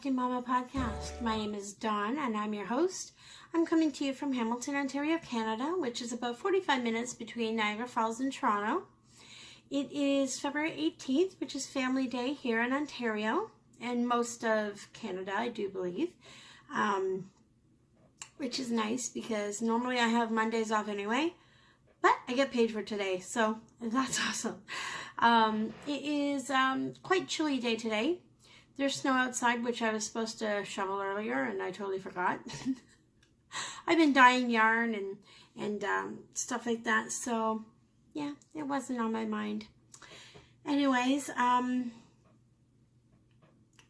Crafty Momma podcast. My name is Dawn and I'm your host. I'm coming to you from Hamilton, Ontario, Canada, which is about 45 minutes between Niagara Falls and Toronto. It is February 18th, which is Family Day here in Ontario and most of Canada, I do believe, which is nice because normally I have Mondays off anyway, but I get paid for today, so that's awesome. It is quite chilly day today. There's snow outside, which I was supposed to shovel earlier, and I totally forgot. I've been dyeing yarn and stuff like that, so yeah, it wasn't on my mind. Anyways,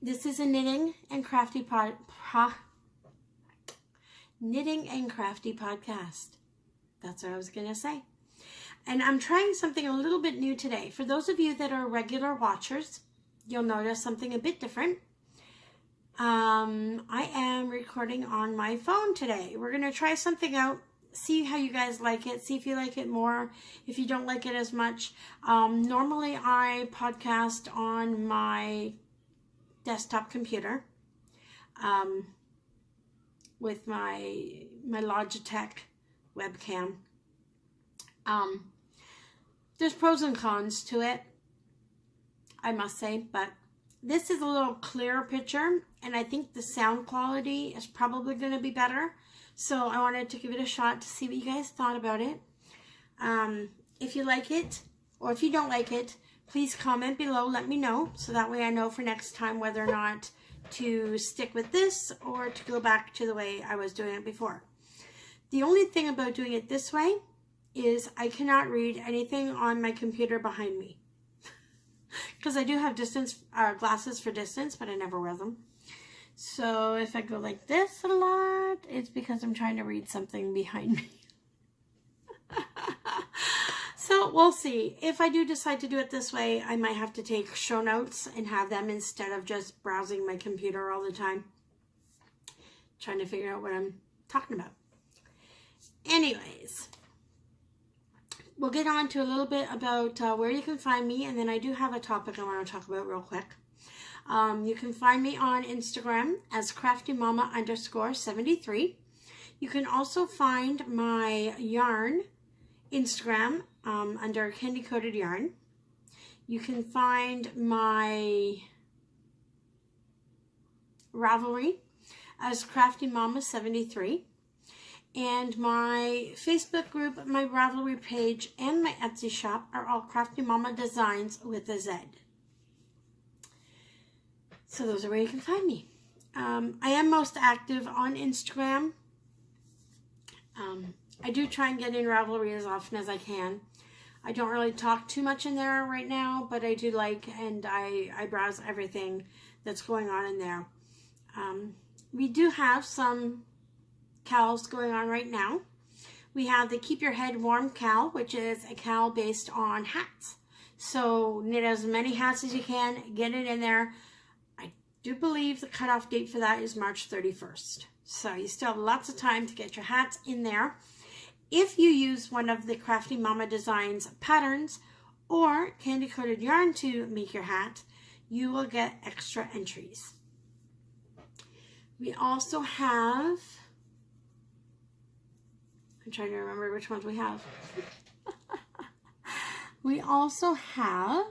this is a knitting and crafty podcast. That's what I was gonna say. And I'm trying something a little bit new today. For those of you that are regular watchers, you'll notice something a bit different. I am recording on my phone today. We're going to try something out, see how you guys like it, see if you like it more, if you don't like it as much. Normally I podcast on my desktop computer with my Logitech webcam. There's pros and cons to it, I must say, but this is a little clearer picture, and I think the sound quality is probably going to be better. So I wanted to give it a shot to see what you guys thought about it. If you like it, or if you don't like it, please comment below, let me know, so that way I know for next time whether or not to stick with this or to go back to the way I was doing it before. The only thing about doing it this way is I cannot read anything on my computer behind me. Because I do have distance glasses for distance, but I never wear them. So if I go like this a lot, it's because I'm trying to read something behind me. So we'll see. If I do decide to do it this way, I might have to take show notes and have them instead of just browsing my computer all the time, trying to figure out what I'm talking about. Anyways, we'll get on to a little bit about where you can find me, and then I do have a topic I want to talk about real quick. You can find me on Instagram as CraftyMomma_73. You can also find my yarn Instagram under Candy Coated Yarn. You can find my Ravelry as CraftyMomma73. And my Facebook group, my Ravelry page, and my Etsy shop are all Crafty Momma Designz with a Z. So those are where you can find me. I am most active on Instagram. I do try and get in Ravelry as often as I can. I don't really talk too much in there right now, but I do like, and I browse everything that's going on in there. We do have some KALs going on right now. We have the Keep Your Head Warm KAL, which is a KAL based on hats. So knit as many hats as you can, get it in there. I do believe the cutoff date for that is March 31st. So you still have lots of time to get your hats in there. If you use one of the Crafty Momma Designz patterns or candy coated yarn to make your hat, you will get extra entries. We also have, I'm trying to remember which ones we have. We also have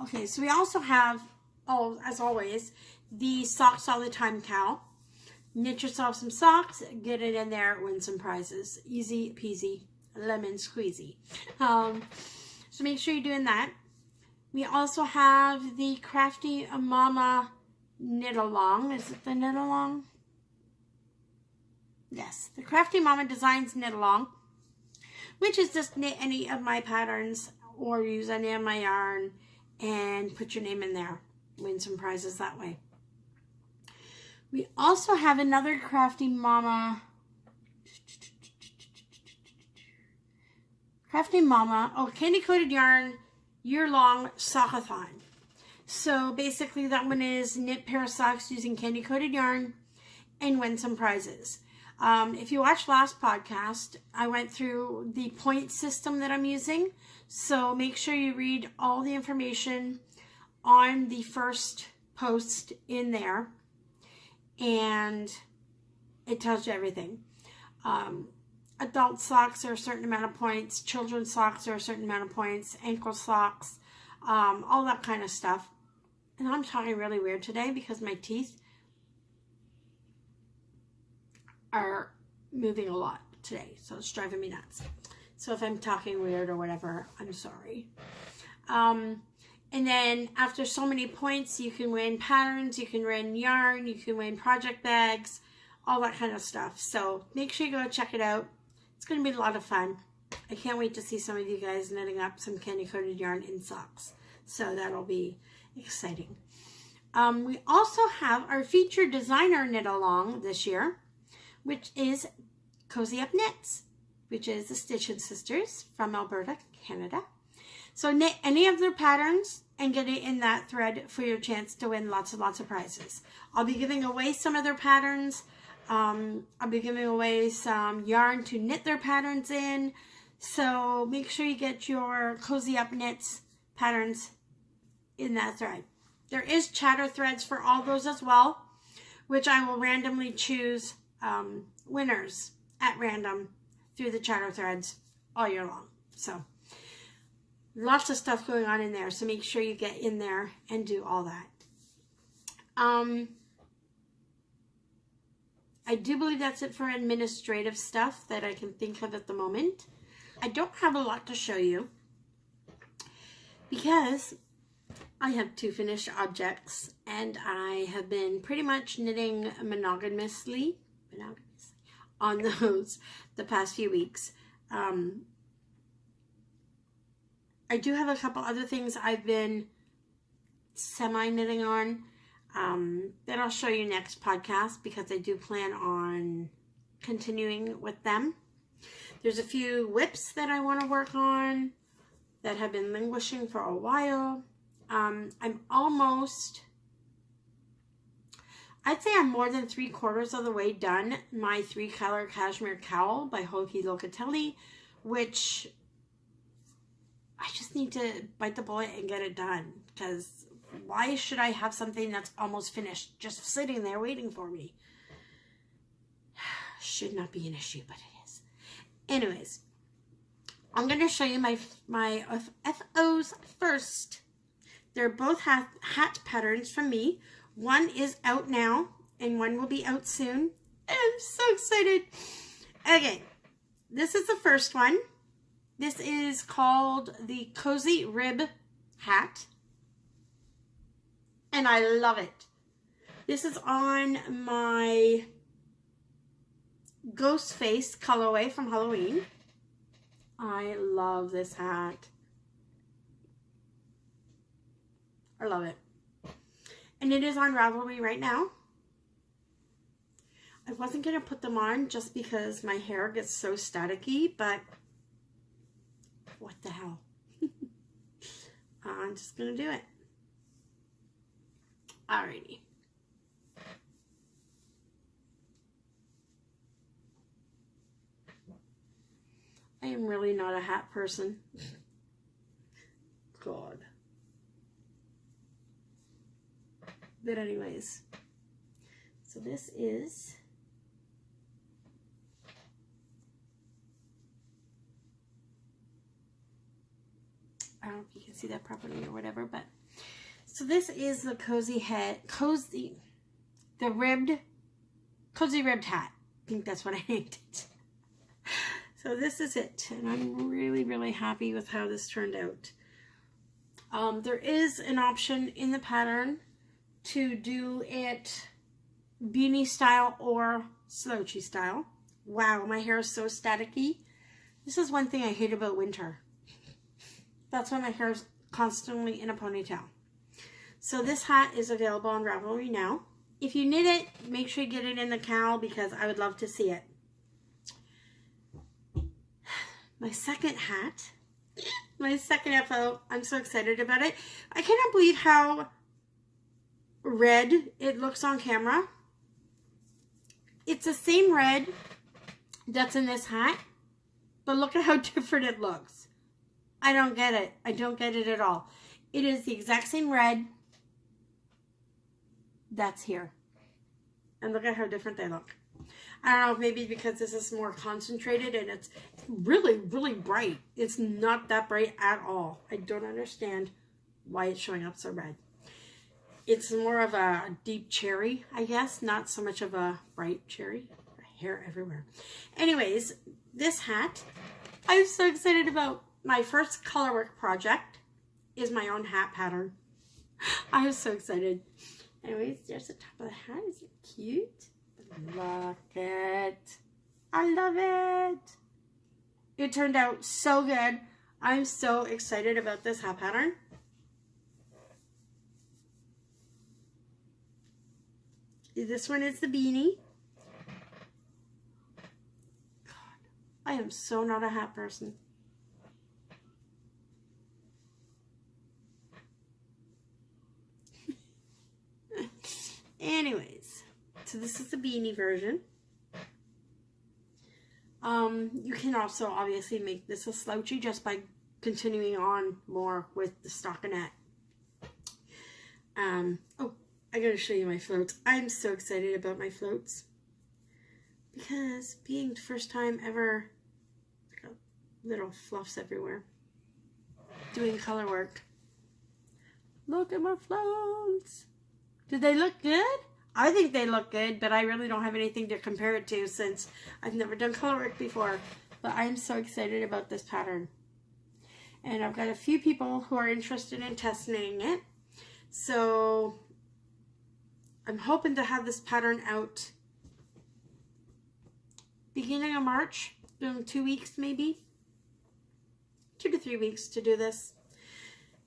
okay, so we also have, oh, as always, the Socks All the Time KAL. Knit yourself some socks, get it in there, win some prizes. Easy peasy, lemon squeezy. So make sure you're doing that. We also have the Crafty Momma Knit Along. Is it the Knit Along? Yes, the Crafty Momma Designz Knit Along, which is just knit any of my patterns or use any of my yarn and put your name in there. Win some prizes that way. We also have another Crafty Momma. Candy Coated Yarn year-long Sock-A-Thon. So basically that one is knit pair of socks using candy coated yarn and win some prizes. If you watched last podcast, I went through the point system that I'm using. So make sure you read all the information on the first post in there. And it tells you everything. Adult socks are a certain amount of points. Children's socks are a certain amount of points. Ankle socks. All that kind of stuff. And I'm talking really weird today because my teeth are moving a lot today. So it's driving me nuts. So if I'm talking weird or whatever, I'm sorry. And then after so many points, you can win patterns, you can win yarn, you can win project bags, all that kind of stuff. So make sure you go check it out. It's going to be a lot of fun. I can't wait to see some of you guys knitting up some candy coated yarn in socks. So that'll be exciting. We also have our featured designer knit along this year, which is Cozy Up Knits, which is the Stitched Sisters from Alberta, Canada. So knit any of their patterns and get it in that thread for your chance to win lots and lots of prizes. I'll be giving away some of their patterns. I'll be giving away some yarn to knit their patterns in. So make sure you get your Cozy Up Knits patterns in that thread. There is chatter threads for all those as well, which I will randomly choose winners at random through the chatter threads all year long. So lots of stuff going on in there, so make sure you get in there and do all that. I do believe that's it for administrative stuff that I can think of at the moment. I don't have a lot to show you because I have 2 finished objects and I have been pretty much knitting monogamously on those the past few weeks. I do have a couple other things I've been semi-knitting on that I'll show you next podcast because I do plan on continuing with them. There's a few whips that I want to work on that have been languishing for a while. I'm almost, I'd say I'm more than 3/4 of the way done my 3-color cashmere cowl by Hoki Locatelli, which I just need to bite the bullet and get it done, because why should I have something that's almost finished just sitting there waiting for me? Should not be an issue, but it is. Anyways, I'm going to show you my FOs first. They're both hat patterns from me. One is out now and one will be out soon. I'm so excited. Okay, this is the first one. This is called the Cozy Rib Hat. And I love it. This is on my Ghost Face colorway from Halloween. I love this hat. I love it. And it is on Ravelry right now. I wasn't going to put them on just because my hair gets so staticky, but what the hell. I'm just going to do it. Alrighty. I am really not a hat person. God. But anyways, so this is I don't know if you can see that properly or whatever, but so this is the Cozy Ribbed Hat. I think that's what I named it. So this is it, and I'm really, really happy with how this turned out. There is an option in the pattern to do it beanie style or slouchy style. Wow, my hair is so staticky. This is one thing I hate about winter. That's why my hair is constantly in a ponytail. So this hat is available on Ravelry now. If you knit it, make sure you get it in the cowl because I would love to see it. My second hat, my second FO, I'm so excited about it. I cannot believe how red it looks on camera. It's the same red that's in this hat. But look at how different it looks. I don't get it. I don't get it at all. It is the exact same red that's here. And look at how different they look. I don't know if maybe because this is more concentrated and it's really, really bright. It's not that bright at all. I don't understand why it's showing up so red. It's more of a deep cherry, I guess. Not so much of a bright cherry. Hair everywhere. Anyways, this hat, I'm so excited about. My first colorwork project is my own hat pattern. I'm so excited. Anyways, there's the top of the hat. Is it cute? Look it. I love it. It turned out so good. I'm so excited about this hat pattern. This one is the beanie. God, I am so not a hat person. Anyways, so this is the beanie version. You can also obviously make this a slouchy just by continuing on more with the stockinette. Oh, I gotta show you my floats. I'm so excited about my floats because being the first time ever, little fluffs everywhere, doing color work. Look at my floats. Do they look good? I think they look good, but I really don't have anything to compare it to since I've never done color work before. But I'm so excited about this pattern. And I've got a few people who are interested in testing it. So I'm hoping to have this pattern out beginning of March, in 2 weeks maybe. 2 to 3 weeks to do this.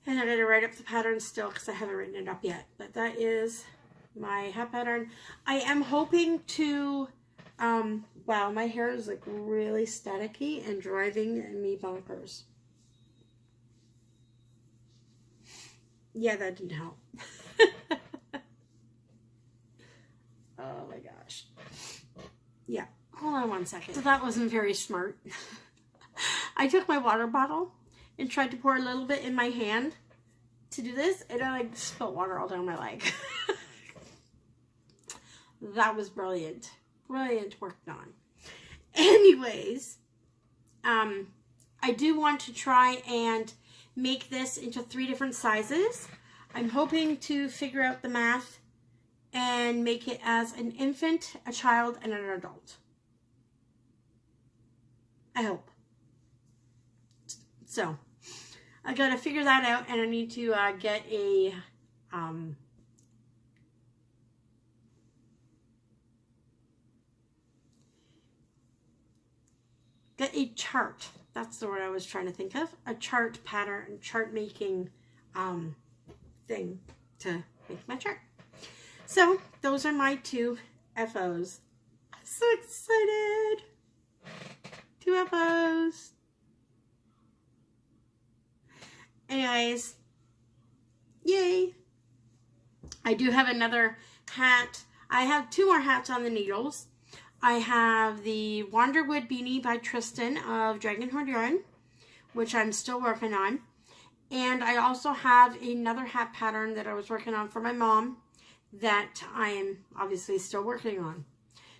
And I'm going to write up the pattern still because I haven't written it up yet. But that is my hat pattern. I am hoping to, wow, my hair is like really staticky and driving me bonkers. Yeah, that didn't help. Oh my gosh. Yeah, hold on 1 second. So that wasn't very smart. I took my water bottle and tried to pour a little bit in my hand to do this, and I like spilled water all down my leg. That was brilliant. Brilliant work done. Anyways, I do want to try and make this into 3 different sizes. I'm hoping to figure out the math and make it as an infant, a child, and an adult. I hope. So, I gotta figure that out, and I need to get a chart. That's the word I was trying to think of. A chart pattern, chart making thing to make my chart. So, those are my 2 FOs. I'm so excited. 2 FOs. Anyways, yay. I do have another hat. I have 2 more hats on the needles. I have the Wanderwood Beanie by Tristan of Dragonhorn Yarn, which I'm still working on. And I also have another hat pattern that I was working on for my mom that I am obviously still working on.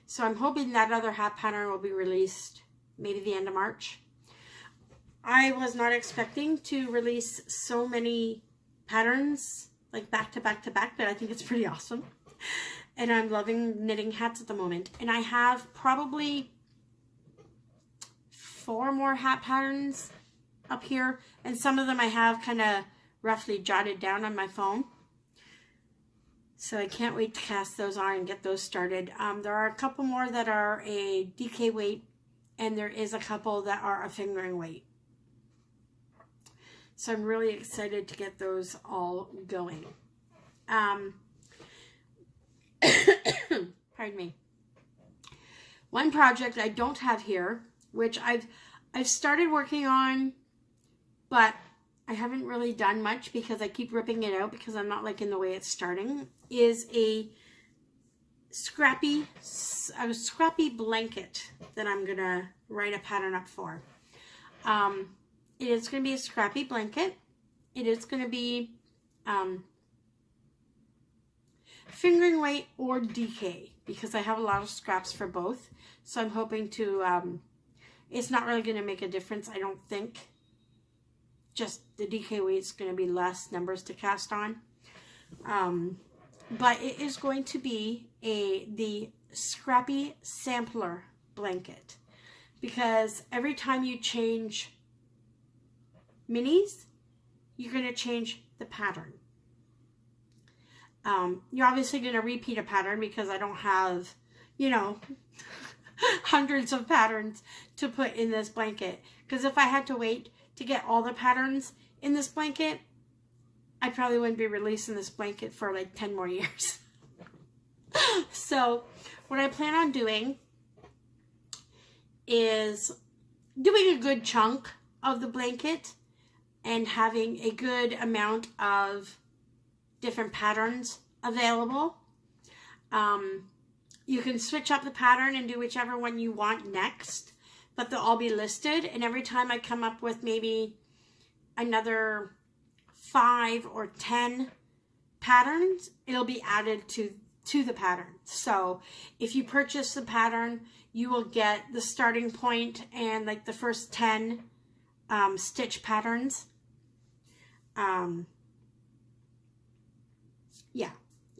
So I'm hoping that other hat pattern will be released maybe the end of March. I was not expecting to release so many patterns like back to back to back, but I think it's pretty awesome. And I'm loving knitting hats at the moment. And I have probably 4 more hat patterns up here. And some of them I have kind of roughly jotted down on my phone. So I can't wait to cast those on and get those started. There are a couple more that are a DK weight. And there is a couple that are a fingering weight. So I'm really excited to get those all going. Pardon me. One project I don't have here, which I've started working on, but I haven't really done much because I keep ripping it out because I'm not liking the way it's starting, is a scrappy blanket that I'm gonna write a pattern up for. It is gonna be a scrappy blanket. It is gonna be fingering weight or DK, because I have a lot of scraps for both. So I'm hoping to, it's not really going to make a difference, I don't think. Just the DK weight is going to be less numbers to cast on. But it is going to be the scrappy sampler blanket, because every time you change minis, you're going to change the pattern. You're obviously going to repeat a pattern, because I don't have, you know, hundreds of patterns to put in this blanket. Because if I had to wait to get all the patterns in this blanket, I probably wouldn't be releasing this blanket for like 10 more years. So what I plan on doing is doing a good chunk of the blanket and having a good amount of different patterns available. You can switch up the pattern and do whichever one you want next, but they'll all be listed. And every time I come up with maybe another 5 or 10 patterns, it'll be added to the pattern. So if you purchase the pattern, you will get the starting point and like the first 10 stitch patterns. Yeah,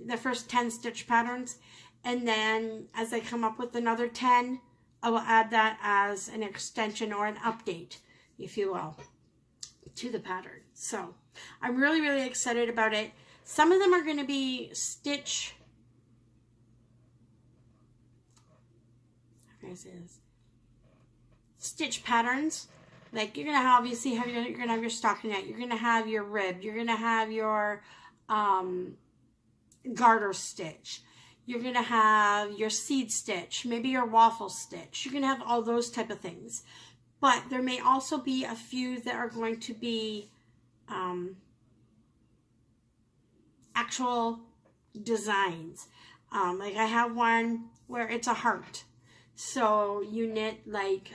the first 10 stitch patterns, and then as I come up with another 10, I will add that as an extension or an update, if you will, to the pattern. So I'm really, really excited about it. Some of them are going to be stitch, stitch patterns. Like you're going to obviously have you're going to have your stockinette, you're going to have your rib, you're going to have your garter stitch, you're going to have your seed stitch, maybe your waffle stitch. You're going to have all those type of things. But there may also be a few that are going to be actual designs. Like I have one where it's a heart. So you knit like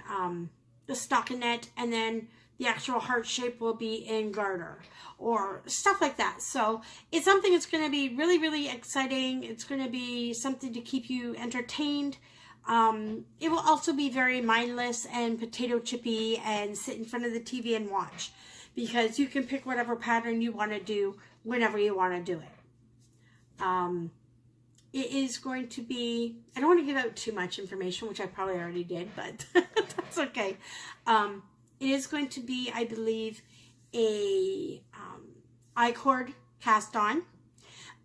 the stockinette, and then the actual heart shape will be in garter or stuff like that. So it's something that's going to be really, really exciting. It's going to be something to keep you entertained. It will also be very mindless and potato chippy and sit in front of the TV and watch, because you can pick whatever pattern you want to do whenever you want to do it. It is going to be, I don't want to give out too much information, which I probably already did, but that's okay. It is going to be, I believe, a I-cord cast on.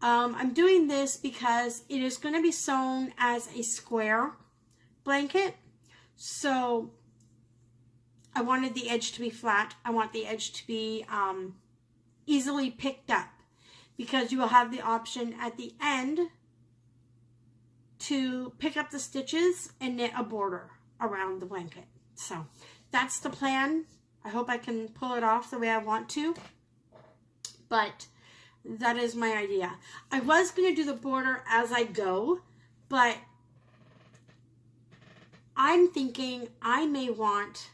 I'm doing this because it is going to be sewn as a square blanket. So I wanted the edge to be flat. I want the edge to be easily picked up, because you will have the option at the end to pick up the stitches and knit a border around the blanket. So that's the plan. I hope I can pull it off the way I want to, but that is my idea. I was going to do the border as I go, but I'm thinking I may want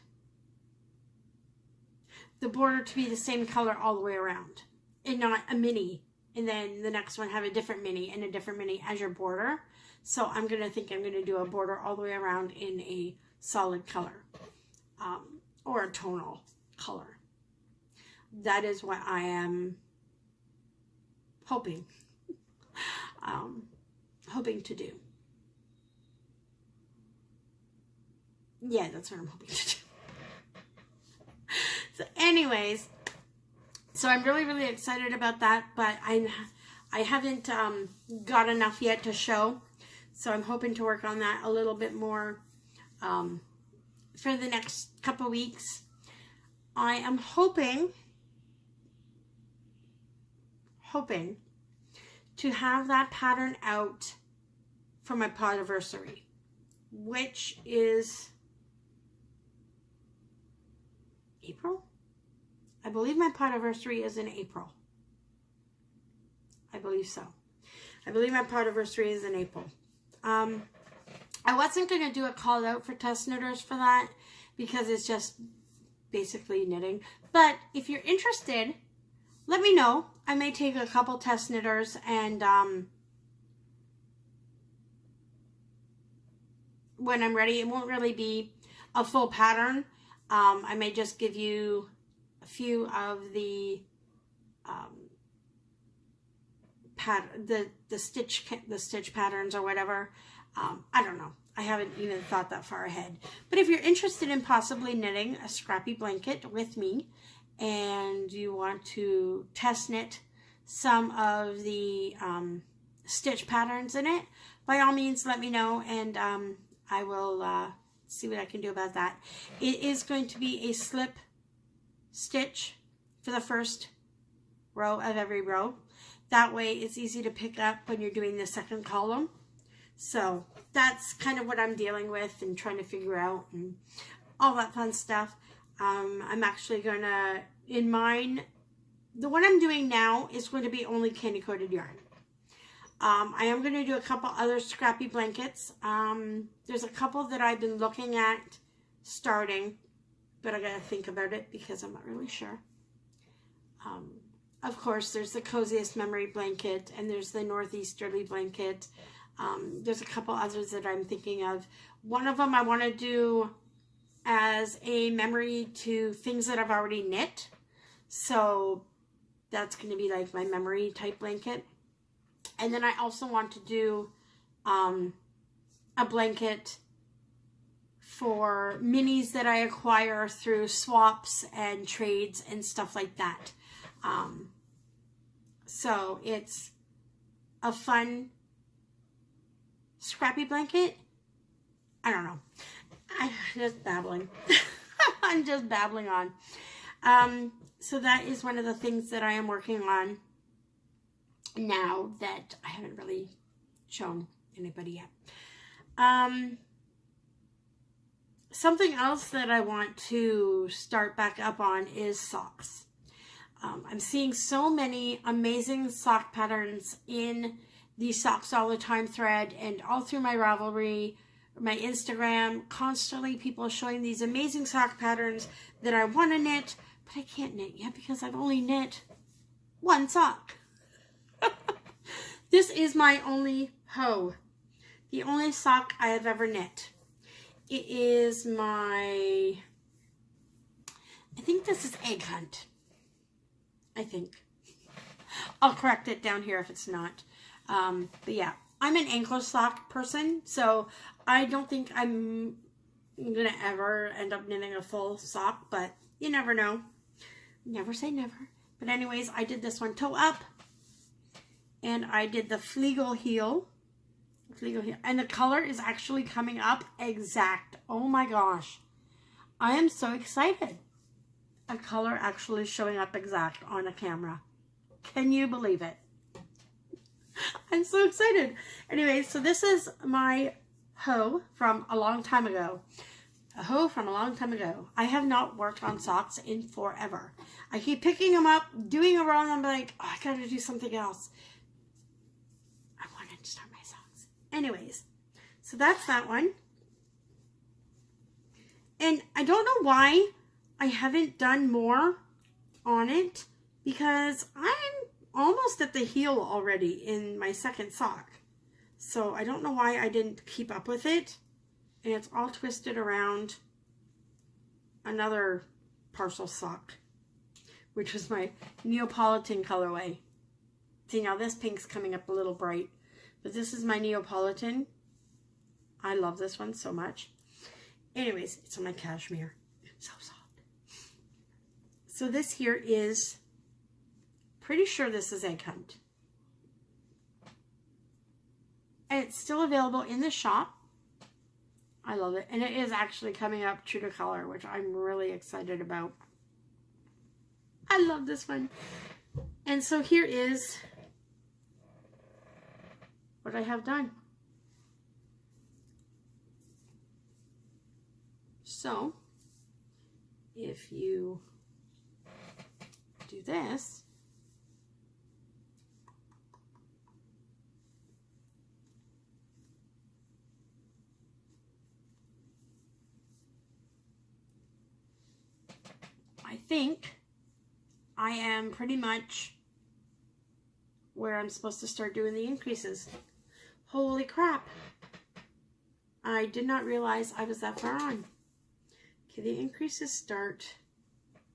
the border to be the same color all the way around, and not a mini, and then the next one have a different mini and a different mini as your border. So I'm going to do a border all the way around in a solid color, or a tonal color. That is what I am hoping to do. Yeah, that's what I'm hoping to do. So anyways, so I'm really, really excited about that, but I haven't got enough yet to show. So I'm hoping to work on that a little bit more for the next couple weeks. I am hoping to have that pattern out for my podiversary, which is April? I believe my podiversary is in April. I believe so. I believe my podiversary is in April. I wasn't going to do a call out for test knitters for that because it's just basically knitting. But if you're interested, let me know. I may take a couple test knitters and when I'm ready, it won't really be a full pattern. I may just give you a few of the the stitch patterns or whatever. I don't know. I haven't even thought that far ahead. But if you're interested in possibly knitting a scrappy blanket with me and you want to test knit some of the stitch patterns in it, by all means let me know, and I will see what I can do about that. It is going to be a slip stitch for the first row of every row. That way it's easy to pick up when you're doing the second column. So that's kind of what I'm dealing with and trying to figure out and all that fun stuff. I'm actually going to, in mine, the one I'm doing now is going to be only candy coated yarn. I am going to do a couple other scrappy blankets. There's a couple that I've been looking at starting, but I got to think about it because I'm not really sure. Of course, there's the Coziest Memory blanket and there's the Northeasterly blanket. There's a couple others that I'm thinking of. One of them I want to do as a memory to things that I've already knit. So that's going to be like my memory type blanket. And then I also want to do a blanket for minis that I acquire through swaps and trades and stuff like that. So it's a fun scrappy blanket. I don't know. I'm just babbling. I'm just babbling on. So that is one of the things that I am working on now that I haven't really shown anybody yet. Something else that I want to start back up on is socks. I'm seeing so many amazing sock patterns in the Socks All the Time thread and all through my Ravelry, my Instagram, constantly people showing these amazing sock patterns that I want to knit, but I can't knit yet because I've only knit one sock. This is my only hoe, the only sock I have ever knit. It is my, I think this is Egg Hunt. I think. I'll correct it down here if it's not. But yeah, I'm an ankle sock person, so I don't think I'm gonna ever end up knitting a full sock, but you never know. Never say never. But anyways, I did this one toe up, and I did the Flegel heel. And the color is actually coming up exact. Oh my gosh. I am so excited. A color actually showing up exact on a camera. Can you believe it? I'm so excited. Anyway, so this is my hoe from a long time ago. A hoe from a long time ago. I have not worked on socks in forever. I keep picking them up, doing a row, and I'm like, oh, I gotta do something else. I wanted to start my socks. Anyways, so that's that one. And I don't know why I haven't done more on it because I'm almost at the heel already in my second sock. So I don't know why I didn't keep up with it. And it's all twisted around another parcel sock, which was my Neapolitan colorway. See, now this pink's coming up a little bright, but this is my Neapolitan. I love this one so much. Anyways, it's on my cashmere. So soft. So this here is, pretty sure this is Egg Hunt. And it's still available in the shop. I love it. And it is actually coming up true to color, which I'm really excited about. I love this one. And so here is what I have done. So, if you do this, think I am pretty much where I'm supposed to start doing the increases. Holy crap. I did not realize I was that far on. Okay, the increases start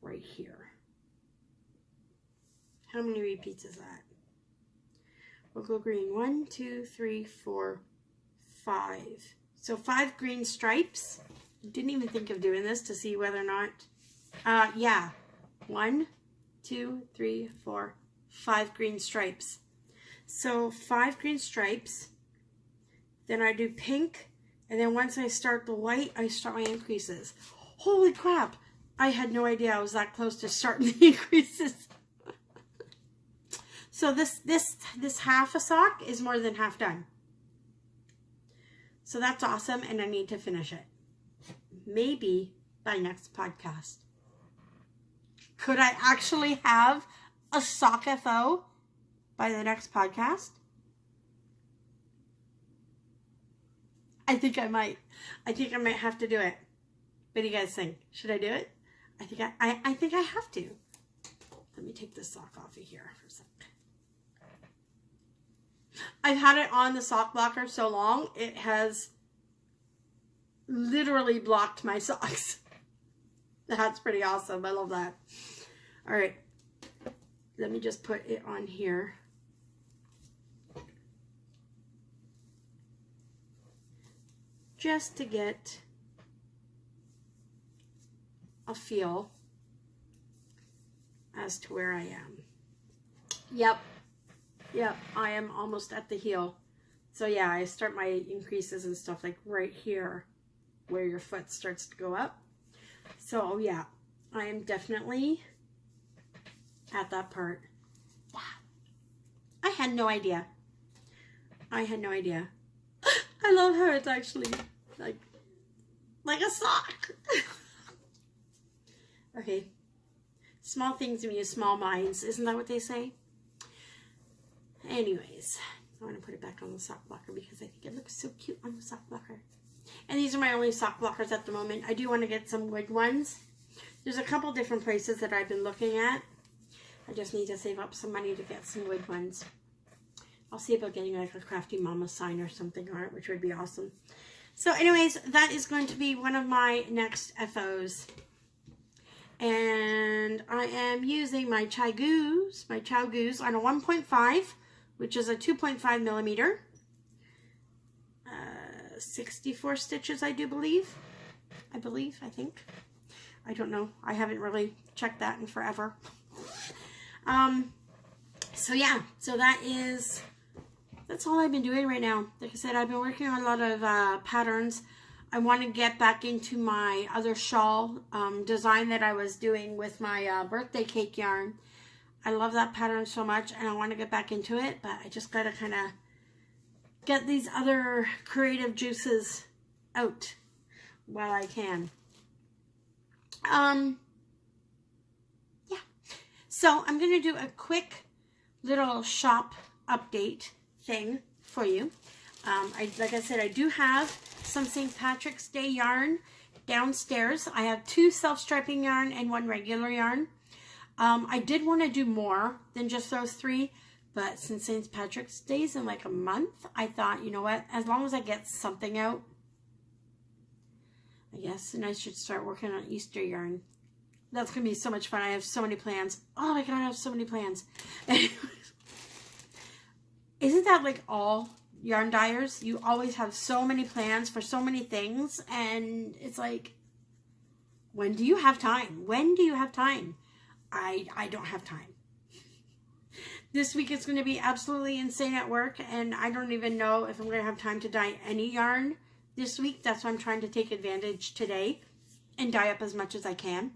right here. How many repeats is that? We'll go green. 1, 2, 3, 4, 5. So 5 green stripes. Didn't even think of doing this to see whether or not, yeah. 1, 2, 3, 4, 5 green stripes. So 5 green stripes. Then I do pink. And then once I start the white, I start my increases. Holy crap. I had no idea I was that close to starting the increases. So this half a sock is more than half done. So that's awesome, and I need to finish it. Maybe by next podcast. Could I actually have a Sock-A-Thon by the next podcast? I think I might. I think I might have to do it. What do you guys think? Should I do it? I think I have to. Let me take this sock off of here for a second. I've had it on the sock blocker so long, it has literally blocked my socks. That's pretty awesome. I love that. All right. Let me just put it on here. Just to get a feel as to where I am. Yep, I am almost at the heel. So yeah, I start my increases and stuff like right here where your foot starts to go up. So yeah, I am definitely at that part. Wow. I had no idea. I love how it's actually like a sock. Okay. Small things mean small minds. Isn't that what they say? Anyways, I want to put it back on the sock blocker because I think it looks so cute on the sock blocker. And these are my only sock blockers at the moment. I do want to get some wood ones. There's a couple different places that I've been looking at. I just need to save up some money to get some wood ones. I'll see about getting like a Crafty Momma sign or something on it, which would be awesome. So anyways, that is going to be one of my next FOs. And I am using my Chow Goose on a 1.5, which is a 2.5 millimeter. 64 stitches, I believe. I think. I don't know. I haven't really checked that in forever. So yeah, so that's all I've been doing right now. Like I said, I've been working on a lot of patterns. I want to get back into my other shawl design that I was doing with my birthday cake yarn. I love that pattern so much, and I want to get back into it, but I just got to kind of get these other creative juices out while I can. Yeah. So I'm going to do a quick little shop update thing for you. Like I said, I do have some St. Patrick's Day yarn downstairs. I have 2 self-striping yarn and 1 regular yarn. I did want to do more than just those 3, but since St. Patrick's Day is in like a month, I thought, you know what, as long as I get something out, I guess, and I should start working on Easter yarn. That's going to be so much fun. I have so many plans. Oh my God, I have so many plans. Isn't that like all yarn dyers? You always have so many plans for so many things, and it's like, when do you have time? When do you have time? I don't have time. This week it's going to be absolutely insane at work, and I don't even know if I'm going to have time to dye any yarn this week. That's why I'm trying to take advantage today and dye up as much as I can.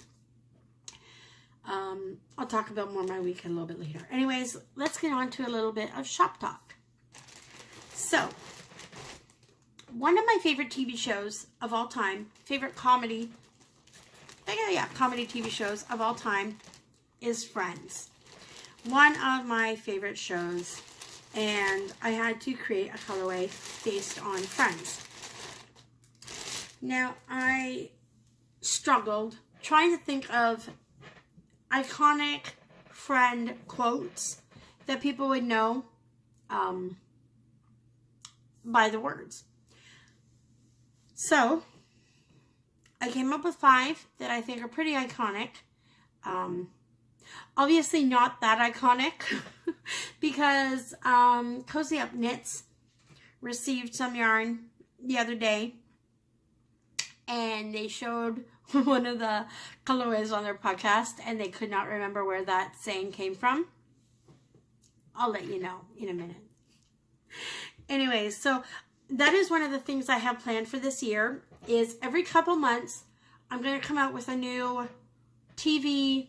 I'll talk about more of my week a little bit later. Anyways, let's get on to a little bit of shop talk. So, one of my favorite TV shows of all time, favorite comedy, comedy TV shows of all time is Friends. One of my favorite shows, and I had to create a colorway based on Friends. Now, I struggled trying to think of iconic friend quotes that people would know by the words. So I came up with 5 that I think are pretty iconic. Obviously not that iconic because Cozy Up Knits received some yarn the other day and they showed one of the colorways on their podcast and they could not remember where that saying came from. I'll let you know in a minute. Anyways, so that is one of the things I have planned for this year is every couple months I'm going to come out with a new TV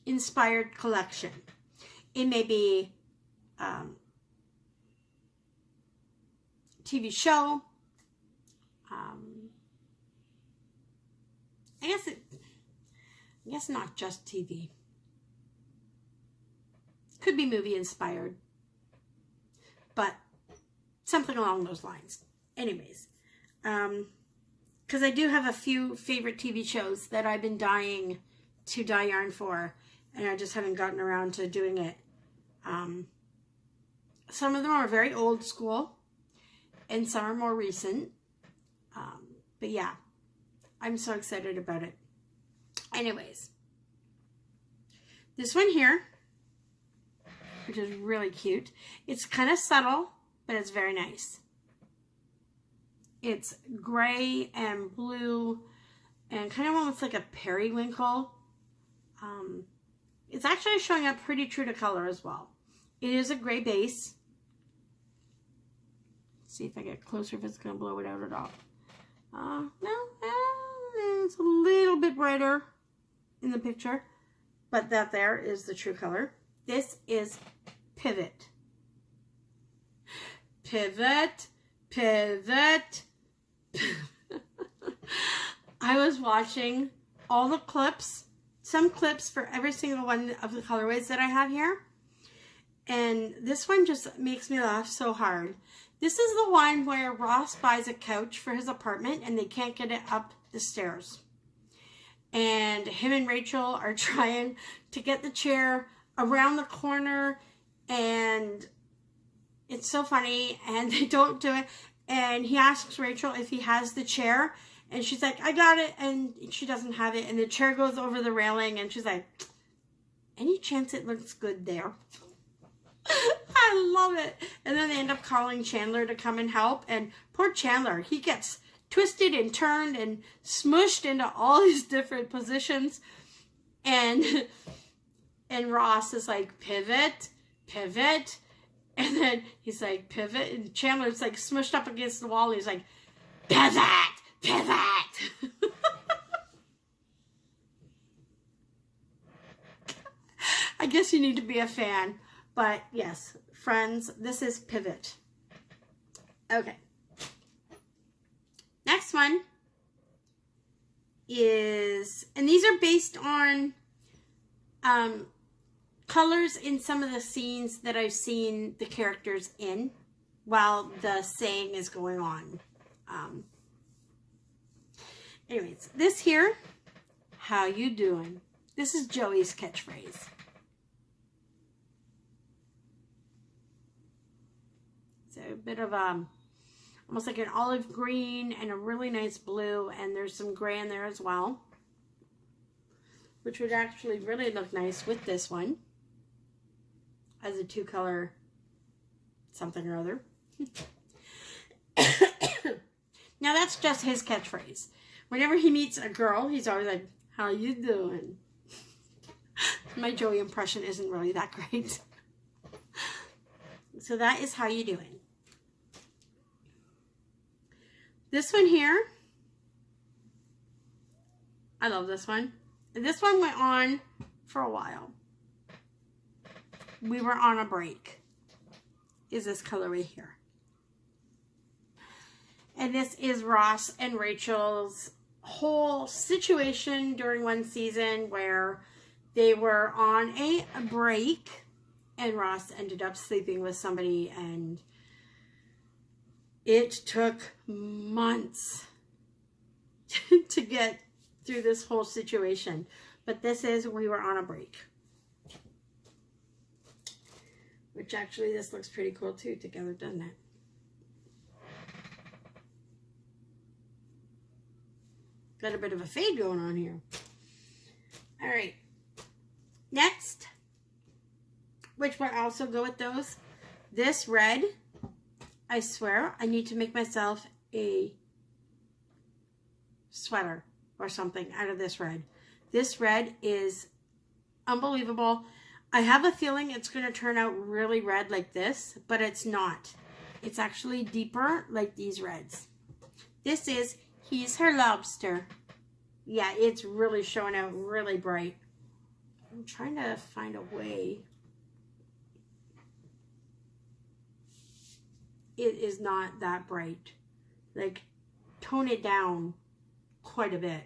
inspired collection. It may be TV show. I guess not just TV. Could be movie inspired, but something along those lines. Anyways, because I do have a few favorite TV shows that I've been dying to dye yarn for, and I just haven't gotten around to doing it. Some of them are very old school, and some are more recent. But yeah, I'm so excited about it. Anyways, this one here, which is really cute. It's kind of subtle, but it's very nice. It's gray and blue and kind of almost like a periwinkle. It's actually showing up pretty true to color as well. It is a gray base. Let's see if I get closer if it's going to blow it out at all. It's a little bit brighter in the picture, but that there is the true color. This is Pivot. Pivot, pivot. I was watching all the clips, some clips for every single one of the colorways that I have here. And this one just makes me laugh so hard. This is the one where Ross buys a couch for his apartment and they can't get it up the stairs. And him and Rachel are trying to get the chair around the corner and it's so funny and they don't do it. And he asks Rachel if he has the chair and she's like, I got it. And she doesn't have it. And the chair goes over the railing and she's like, any chance it looks good there? I love it. And then they end up calling Chandler to come and help. And poor Chandler, he gets twisted and turned and smushed into all these different positions. And Ross is like, pivot, pivot. And then he's like, pivot. And Chandler's like smushed up against the wall. He's like, pivot, pivot. I guess you need to be a fan. But yes, friends, this is Pivot. Okay. Next one is, and these are based on colors in some of the scenes that I've seen the characters in while the saying is going on. Anyways, this here, how you doing? This is Joey's catchphrase. A bit of almost like an olive green and a really nice blue, and there's some gray in there as well, which would actually really look nice with this one as a 2-color something or other. Now that's just his catchphrase. Whenever he meets a girl, he's always like, how you doing? My Joey impression isn't really that great. So that is how you doing. This one here, I love this one. And this one went on for a while. We were on a break. Is this colorway here. And this is Ross and Rachel's whole situation during one season where they were on a break and Ross ended up sleeping with somebody, and it took months to get through this whole situation. But this is We Were on a Break. Which actually, this looks pretty cool too together, doesn't it? Got a bit of a fade going on here. All right. Next, which will also go with those, this red, I swear, I need to make myself a sweater or something out of this red. This red is unbelievable. I have a feeling it's going to turn out really red like this, but it's not. It's actually deeper like these reds. This is He's Her Lobster. Yeah, it's really showing out really bright. I'm trying to find a way. It is not that bright. Like, tone it down quite a bit.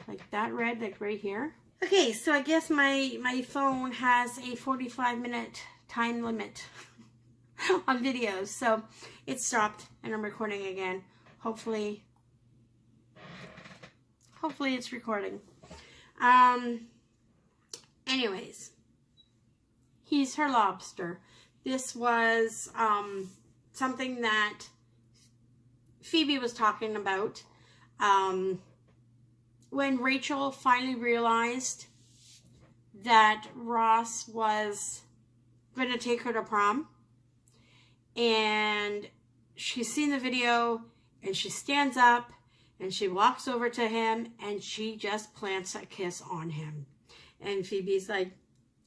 Like that red, like right here. Okay, so I guess my phone has a 45-minute time limit on videos. So it stopped and I'm recording again. Hopefully it's recording. Anyways, He's Her Lobster. This was something that Phoebe was talking about when Rachel finally realized that Ross was going to take her to prom. And she's seen the video and she stands up and she walks over to him and she just plants a kiss on him. And Phoebe's like,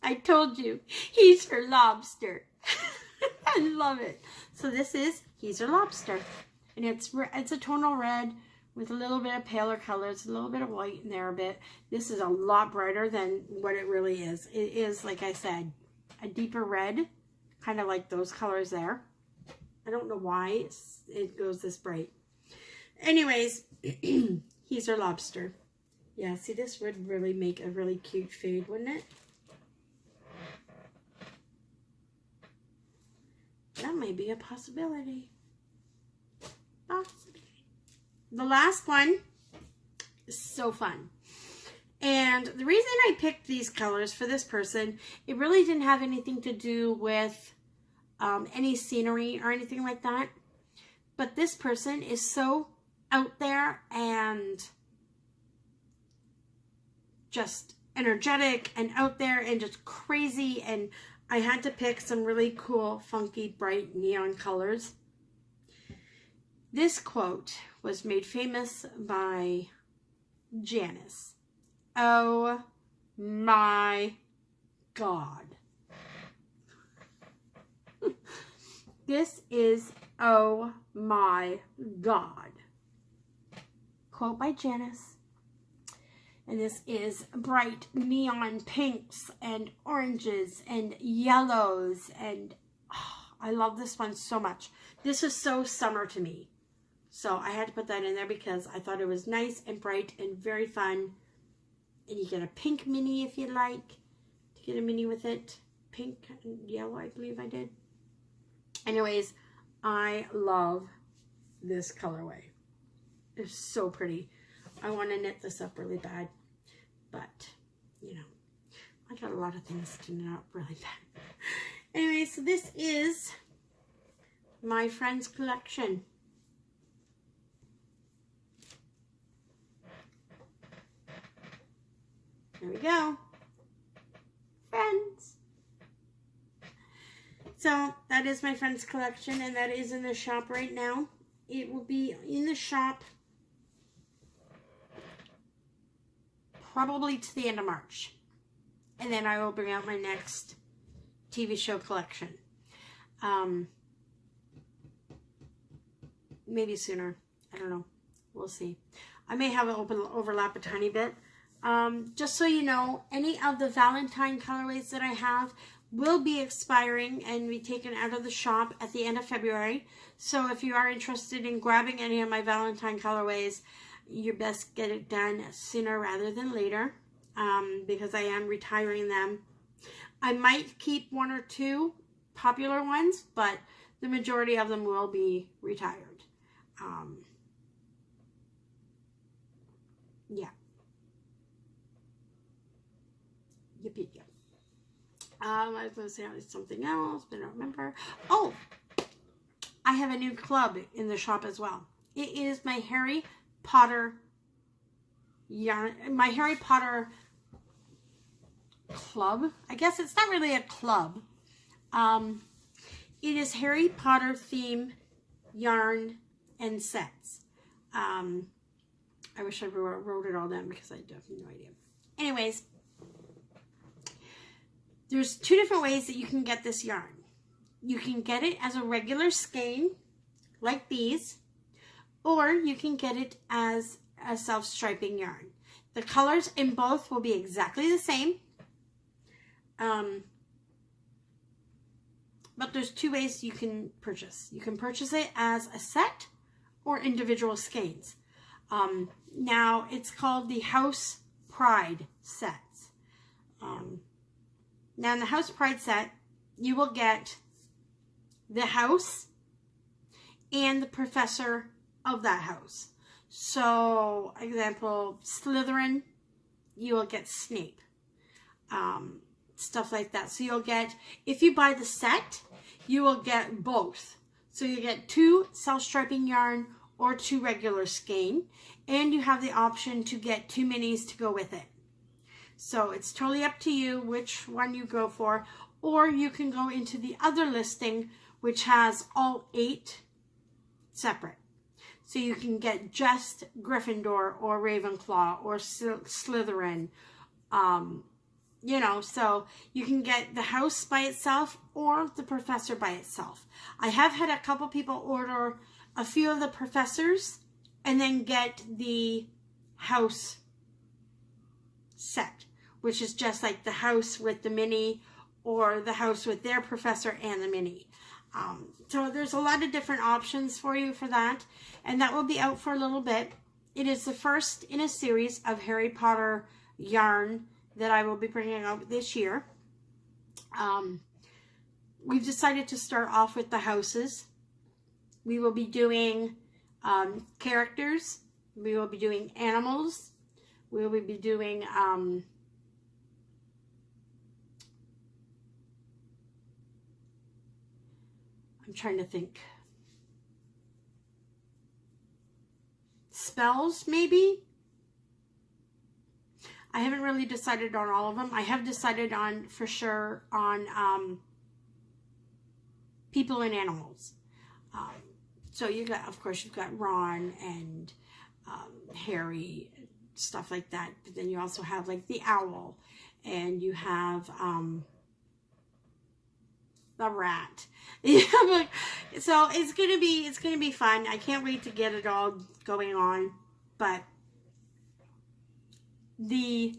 I told you, he's her lobster. I love it. So this is He's Her Lobster. And it's a tonal red with a little bit of paler colors, a little bit of white in there a bit. This is a lot brighter than what it really is. It is, like I said, a deeper red, kind of like those colors there. I don't know why it goes this bright. Anyways, He's Her Lobster. Yeah, see, this would really make a really cute fade, wouldn't it? That may be a possibility. The last one is so fun. And the reason I picked these colors for this person, it really didn't have anything to do with any scenery or anything like that. But this person is so out there and just energetic and out there and just crazy. And I had to pick some really cool, funky, bright neon colors. This quote was made famous by Janice. Oh my God. This is oh my God. Quote by Janice. And this is bright neon pinks and oranges and yellows. And oh, I love this one so much. This is so summer to me. So I had to put that in there because I thought it was nice and bright and very fun. And you get a pink mini if you like to get a mini with it. Pink and yellow, I believe I did. Anyways, I love this colorway. It's so pretty. I want to knit this up really bad. But, you know, I got a lot of things to knit up really bad. Anyway, so this is my friend's collection. There we go. Friends. So that is my friend's collection, and that is in the shop right now. It will be in the shop probably to the end of March. And then I will bring out my next TV show collection. Maybe sooner. I don't know. We'll see. I may have it overlap a tiny bit. Just so you know, any of the Valentine colorways that I have will be expiring and be taken out of the shop at the end of February. So if you are interested in grabbing any of my Valentine colorways, you best get it done sooner rather than later, because I am retiring them. I might keep one or two popular ones, but the majority of them will be retired. Yeah. Yippee. I was going to say something else, but I don't remember. Oh, I have a new club in the shop as well. It is my Harry Potter yarn, my Harry Potter club. I guess it's not really a club. It is Harry Potter theme yarn and sets. I wish I wrote it all down because I have no idea. Anyways, there's two different ways that you can get this yarn. You can get it as a regular skein, like these, or you can get it as a self-striping yarn. The colors in both will be exactly the same. But there's two ways you can purchase. You can purchase it as a set or individual skeins. Now, it's called the House Pride sets. Now, in the House Pride set, you will get the house and the professor of that house. So, example, Slytherin, you will get Snape. Stuff like that. So you'll get, if you buy the set, you will get both. So you get 2 self-striping yarn or 2 regular skein, and you have the option to get 2 minis to go with it. So it's totally up to you which one you go for, or you can go into the other listing, which has all 8 separate. So you can get just Gryffindor or Ravenclaw or Slytherin. You know, so you can get the house by itself or the professor by itself. I have had a couple people order a few of the professors and then get the house set, which is just like the house with the mini or the house with their professor and the mini. So there's a lot of different options for you for that, and that will be out for a little bit. It is the first in a series of Harry Potter yarn that I will be bringing out this year. We've decided to start off with the houses. We will be doing characters. We will be doing animals. We will be doing I'm trying to think. Spells, maybe? I haven't really decided on all of them. I have decided on, for sure, on people and animals. So you got, of course, you've got Ron and Harry, stuff like that. But then you also have like the owl, and you have the rat. So it's gonna be fun. I can't wait to get it all going on. But the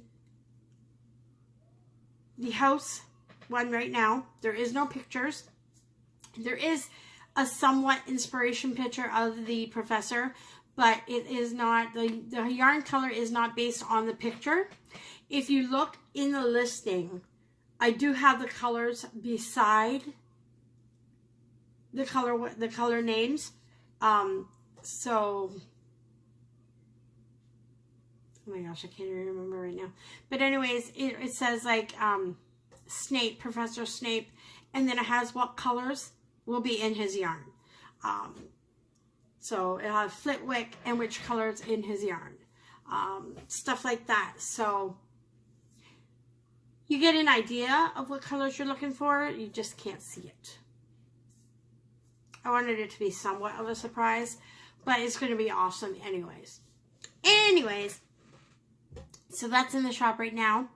house one right now, there is no pictures. There is a somewhat inspiration picture of the professor, but it is not, the yarn color is not based on the picture. If you look in the listing, I do have the colors beside the color names. So, oh my gosh, I can't even remember right now. But anyways, it says like Snape, Professor Snape, and then it has what colors will be in his yarn. So it'll have Flitwick and which colors in his yarn. Stuff like that. So you get an idea of what colors you're looking for. You just can't see it. I wanted it to be somewhat of a surprise, but it's going to be awesome anyways. Anyways, so that's in the shop right now.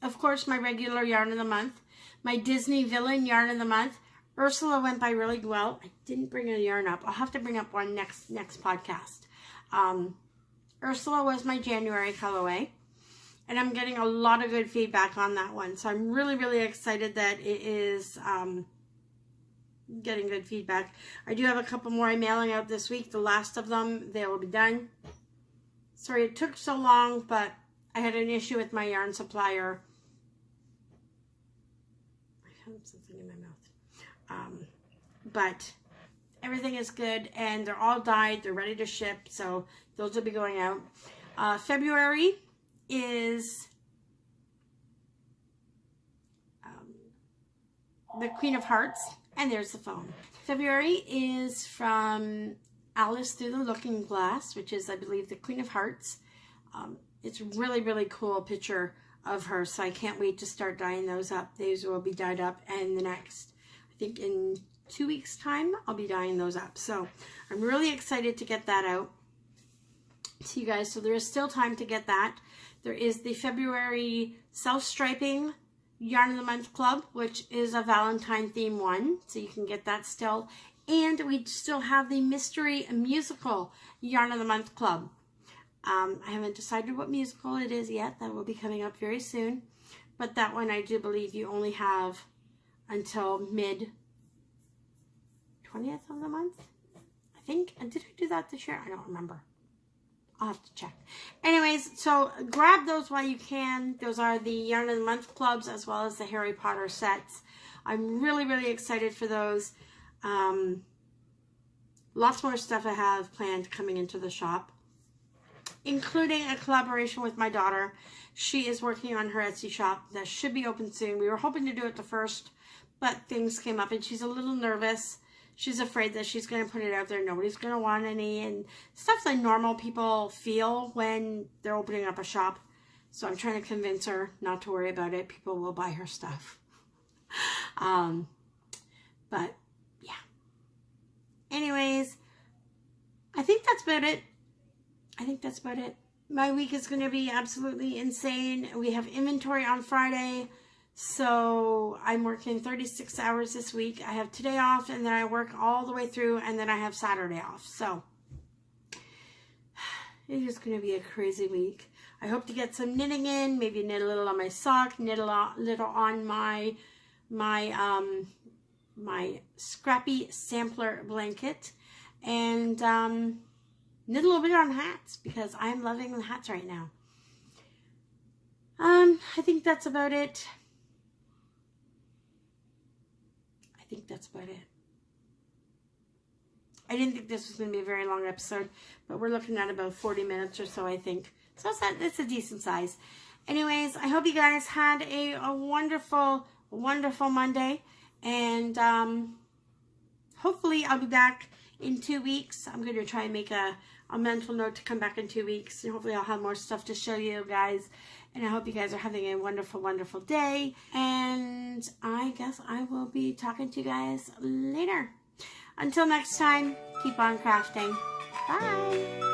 Of course, my regular yarn of the month. My Disney villain yarn of the month. Ursula went by really well. I didn't bring a yarn up. I'll have to bring up one next podcast. Ursula was my January colorway. And I'm getting a lot of good feedback on that one. So I'm really, really excited that it is getting good feedback. I do have a couple more I'm mailing out this week. The last of them, they will be done. Sorry it took so long, but I had an issue with my yarn supplier. I have something in my mouth. But everything is good, and they're all dyed. They're ready to ship, so those will be going out. February is the Queen of Hearts, and there's the phone. February is from Alice Through the Looking Glass, which is, I believe, the Queen of Hearts. It's really, really cool picture of her, so I can't wait to start dyeing those up. These will be dyed up, and the next, I think in 2 weeks' time, I'll be dyeing those up. So I'm really excited to get that out to you guys. So there is still time to get that. There is the February Self-Striping Yarn of the Month Club, which is a Valentine theme one, so you can get that still. And we still have the Mystery Musical Yarn of the Month Club. I haven't decided what musical it is yet. That will be coming up very soon. But that one, I do believe you only have until mid 20th of the month, I think. And did I do that this year? I don't remember. I'll have to check. Anyways, so grab those while you can. Those are the Yarn of the Month clubs as well as the Harry Potter sets. I'm really, really excited for those. Lots more stuff I have planned coming into the shop, including a collaboration with my daughter. She is working on her Etsy shop that should be open soon. We were hoping to do it the first, but things came up and she's a little nervous. She's afraid that she's going to put it out there. Nobody's going to want any, and stuff that normal people feel when they're opening up a shop. So I'm trying to convince her not to worry about it. People will buy her stuff. But yeah. Anyways, I think that's about it. My week is going to be absolutely insane. We have inventory on Friday. So I'm working 36 hours this week. I have today off, and then I work all the way through, and then I have Saturday off. So it is going to be a crazy week. I hope to get some knitting in, maybe knit a little on my sock, knit a little on my scrappy sampler blanket, and knit a little bit on hats because I'm loving the hats right now. I think that's about it. I didn't think this was going to be a very long episode, but we're looking at about 40 minutes or so, I think. So it's a decent size. Anyways, I hope you guys had a wonderful, wonderful Monday. And hopefully I'll be back in 2 weeks. I'm going to try and make a mental note to come back in 2 weeks. And hopefully I'll have more stuff to show you guys. And I hope you guys are having a wonderful, wonderful day. And I guess I will be talking to you guys later. Until next time, keep on crafting. Bye.